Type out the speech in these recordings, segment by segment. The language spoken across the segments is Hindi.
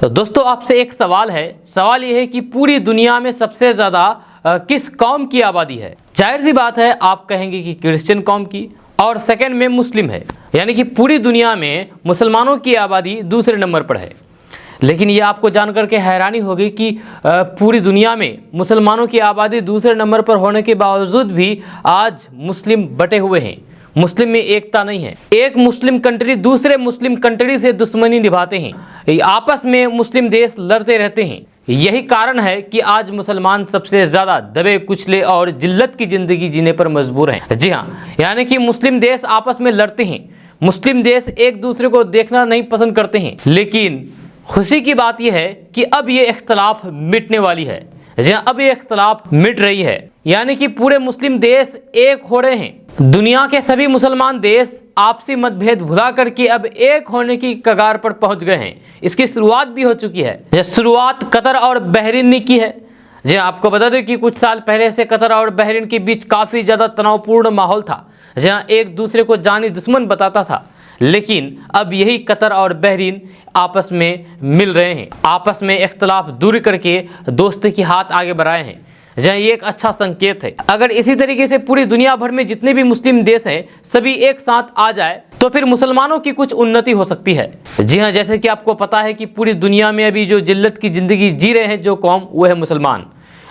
तो दोस्तों आपसे एक सवाल है। सवाल यह है कि पूरी दुनिया में सबसे ज़्यादा किस कौम की आबादी है। जाहिर सी बात है आप कहेंगे कि क्रिश्चियन कौम की, और सेकंड में मुस्लिम है, यानी कि पूरी दुनिया में मुसलमानों की आबादी दूसरे नंबर पर है। लेकिन ये आपको जानकर के हैरानी होगी कि पूरी दुनिया में मुसलमानों की आबादी दूसरे नंबर पर होने के बावजूद भी आज मुस्लिम बटे हुए हैं। मुस्लिम में एकता नहीं है। एक मुस्लिम कंट्री दूसरे मुस्लिम कंट्री से दुश्मनी निभाते हैं, आपस में मुस्लिम देश लड़ते रहते हैं। यही कारण है कि आज मुसलमान सबसे ज़्यादा दबे कुचले और जिल्लत की ज़िंदगी जीने पर मजबूर हैं। जी हाँ, यानी कि मुस्लिम देश आपस में लड़ते हैं, मुस्लिम देश एक दूसरे को देखना नहीं पसंद करते हैं। लेकिन खुशी की बात यह है कि अब ये इख्तलाफ मिटने वाली है। जी हाँ, अब ये इख्तलाफ मिट रही है, यानी कि पूरे मुस्लिम देश एक हो रहे हैं। दुनिया के सभी मुसलमान देश आपसी मतभेद भुला करके अब एक होने की कगार पर पहुंच गए हैं। इसकी शुरुआत भी हो चुकी है। यह शुरुआत कतर और बहरीन ने की है। जी आपको बता दें कि कुछ साल पहले से कतर और बहरीन के बीच काफ़ी ज़्यादा तनावपूर्ण माहौल था, जहाँ एक दूसरे को जानी दुश्मन बताता था। लेकिन अब यही कतर और बहरीन आपस में मिल रहे हैं, आपस में इख्तलाफ दूर करके दोस्ती की हाथ आगे बढ़ाए हैं। जहाँ ये एक अच्छा संकेत है। अगर इसी तरीके से पूरी दुनिया भर में जितने भी मुस्लिम देश हैं सभी एक साथ आ जाए तो फिर मुसलमानों की कुछ उन्नति हो सकती है। जी हाँ, जैसे कि आपको पता है कि पूरी दुनिया में अभी जो जिल्लत की ज़िंदगी जी रहे हैं जो कौम, वो है मुसलमान।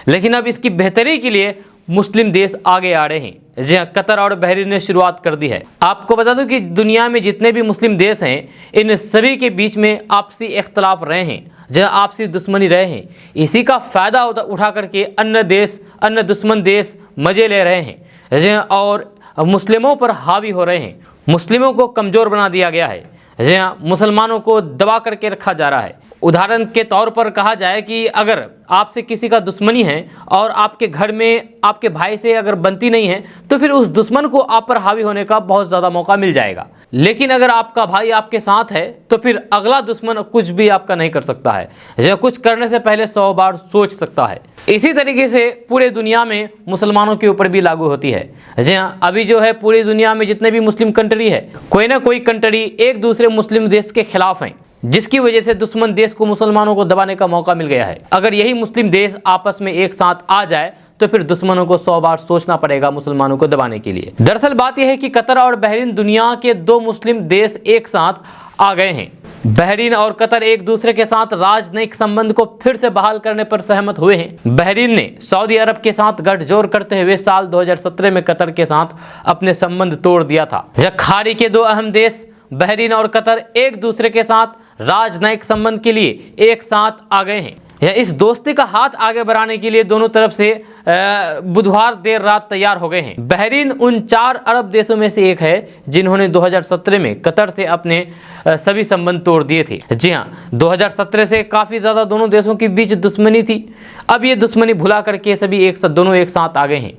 लेकिन अब इसकी बेहतरी के लिए मुस्लिम देश आगे आ रहे हैं। जी हाँ, कतर और बहरीन ने शुरुआत कर दी है। आपको बता दूं कि दुनिया में जितने भी मुस्लिम देश हैं इन सभी के बीच में आपसी इख्तलाफ रहे हैं, जहाँ आपसी दुश्मनी रहे हैं। इसी का फ़ायदा उठा करके अन्य दुश्मन देश मज़े ले रहे हैं, जहाँ और मुस्लिमों पर हावी हो रहे हैं। मुस्लिमों को कमज़ोर बना दिया गया है, जहाँ मुसलमानों को दबा करके रखा जा रहा है। उदाहरण के तौर पर कहा जाए कि अगर आपसे किसी का दुश्मनी है और आपके घर में आपके भाई से अगर बनती नहीं है तो फिर उस दुश्मन को आप पर हावी होने का बहुत ज़्यादा मौका मिल जाएगा। लेकिन अगर आपका भाई आपके साथ है तो फिर अगला दुश्मन कुछ भी आपका नहीं कर सकता है, या कुछ करने से पहले 100 बार सोच सकता है। इसी तरीके से पूरे दुनिया में मुसलमानों के ऊपर भी लागू होती है। जी हाँ, अभी जो है पूरी दुनिया में जितने भी मुस्लिम कंट्री है, कोई ना कोई कंट्री एक दूसरे मुस्लिम देश के खिलाफ हैं, जिसकी वजह से दुश्मन देश को मुसलमानों को दबाने का मौका मिल गया है। अगर यही मुस्लिम देश आपस में एक साथ आ जाए तो फिर दुश्मनों को 100 बार सोचना पड़ेगा मुसलमानों को दबाने के लिए। दरअसल बात यह है कि कतर और बहरीन दुनिया के 2 मुस्लिम देश एक साथ आ गए हैं। बहरीन और कतर एक दूसरे के साथ राजनयिक संबंध को फिर से बहाल करने पर सहमत हुए हैं। बहरीन ने सऊदी अरब के साथ गठजोड़ करते हुए साल 2017 में कतर के साथ अपने संबंध तोड़ दिया था। जब खाड़ी के 2 अहम देश बहरीन और कतर एक दूसरे के साथ राजनयिक संबंध के लिए एक साथ आ गए हैं। या इस दोस्ती का हाथ आगे बढ़ाने के लिए दोनों तरफ से बुधवार देर रात तैयार हो गए हैं। बहरीन उन 4 अरब देशों में से एक है जिन्होंने 2017 में कतर से अपने सभी संबंध तोड़ दिए थे। जी हाँ, 2017 से काफ़ी ज़्यादा दोनों देशों के बीच दुश्मनी थी। अब ये दुश्मनी भुला करके सभी दोनों एक साथ आ गए हैं।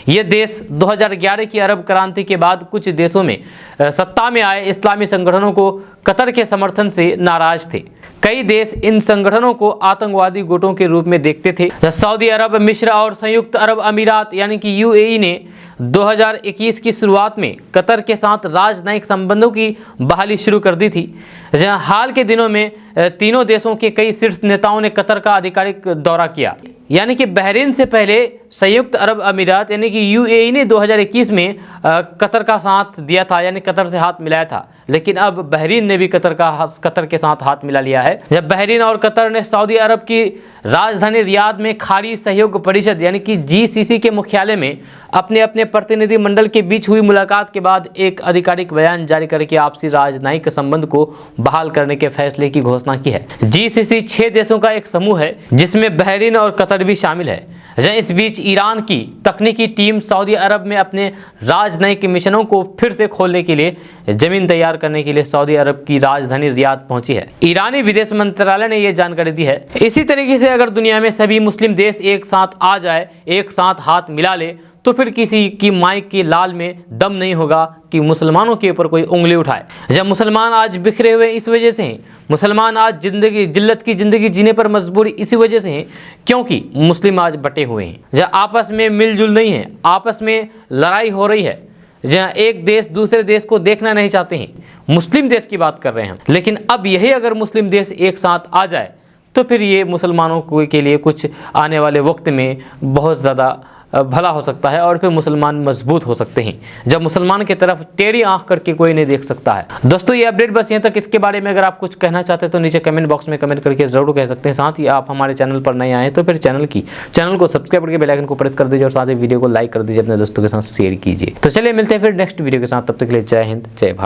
ये देश 2011 की अरब क्रांति के बाद कुछ देशों में सत्ता में आए इस्लामी संगठनों को कतर के समर्थन से नाराज थे। कई देश इन संगठनों को आतंकवादी गुटों के रूप में देखते थे। सऊदी अरब, मिस्र और संयुक्त अरब अमीरात यानी कि यूएई ने 2021 की शुरुआत में कतर के साथ राजनयिक संबंधों की बहाली शुरू कर दी थी। जहां हाल के दिनों में तीनों देशों के कई शीर्ष नेताओं ने कतर का आधिकारिक दौरा किया। यानी कि बहरीन से पहले संयुक्त अरब अमीरात यानी कि यूएई ने 2021 में कतर का साथ दिया था, यानी कतर से हाथ मिलाया था। लेकिन अब बहरीन ने भी कतर के साथ हाथ मिला लिया है। जब बहरीन और कतर ने सऊदी अरब की राजधानी रियाद में खाड़ी सहयोग परिषद यानी कि जीसीसी के मुख्यालय में अपने अपने प्रतिनिधि मंडल के बीच हुई मुलाकात के बाद एक आधिकारिक बयान जारी करके आपसी राजनयिक संबंध को बहाल करने के फैसले की घोषणा की है। जीसीसी 6 देशों का एक समूह है जिसमें बहरीन और कतर भी शामिल है। इस बीच ईरान की तकनीकी टीम सऊदी अरब में अपने राजनयिक मिशनों को फिर से खोलने के लिए जमीन तैयार करने के लिए सऊदी अरब की राजधानी रियाद पहुंची है। ईरानी विदेश मंत्रालय ने यह जानकारी दी है। इसी तरीके से अगर दुनिया में सभी मुस्लिम देश एक साथ आ जाए, एक साथ हाथ मिला ले, तो फिर किसी की माई के लाल में दम नहीं होगा कि मुसलमानों के ऊपर कोई उंगली उठाए। जब मुसलमान आज बिखरे हुए इस वजह से हैं, मुसलमान आज जिल्लत की ज़िंदगी जीने पर मजबूर इसी वजह से हैं क्योंकि मुस्लिम आज बटे हुए हैं। जब आपस में मिलजुल नहीं है, आपस में लड़ाई हो रही है, जहाँ एक देश दूसरे देश को देखना नहीं चाहते हैं। मुस्लिम देश की बात कर रहे हैं। लेकिन अब यही अगर मुस्लिम देश एक साथ आ जाए तो फिर ये मुसलमानों के लिए कुछ आने वाले वक्त में बहुत ज़्यादा भला हो सकता है और फिर मुसलमान मजबूत हो सकते हैं, जब मुसलमान की तरफ टेढ़ी आंख करके कोई नहीं देख सकता है। दोस्तों ये अपडेट बस यहाँ तक। इसके बारे में अगर आप कुछ कहना चाहते हैं तो नीचे कमेंट बॉक्स में कमेंट करके जरूर कह सकते हैं। साथ ही आप हमारे चैनल पर नए आए तो फिर चैनल को सब्सक्राइब करके बेल आइकन को प्रेस कर दीजिए और साथ ही वीडियो को लाइक कर दीजिए, अपने दोस्तों के साथ शेयर कीजिए। तो चलिए मिलते हैं फिर नेक्स्ट वीडियो के साथ, तब तक के लिए जय हिंद जय भारत।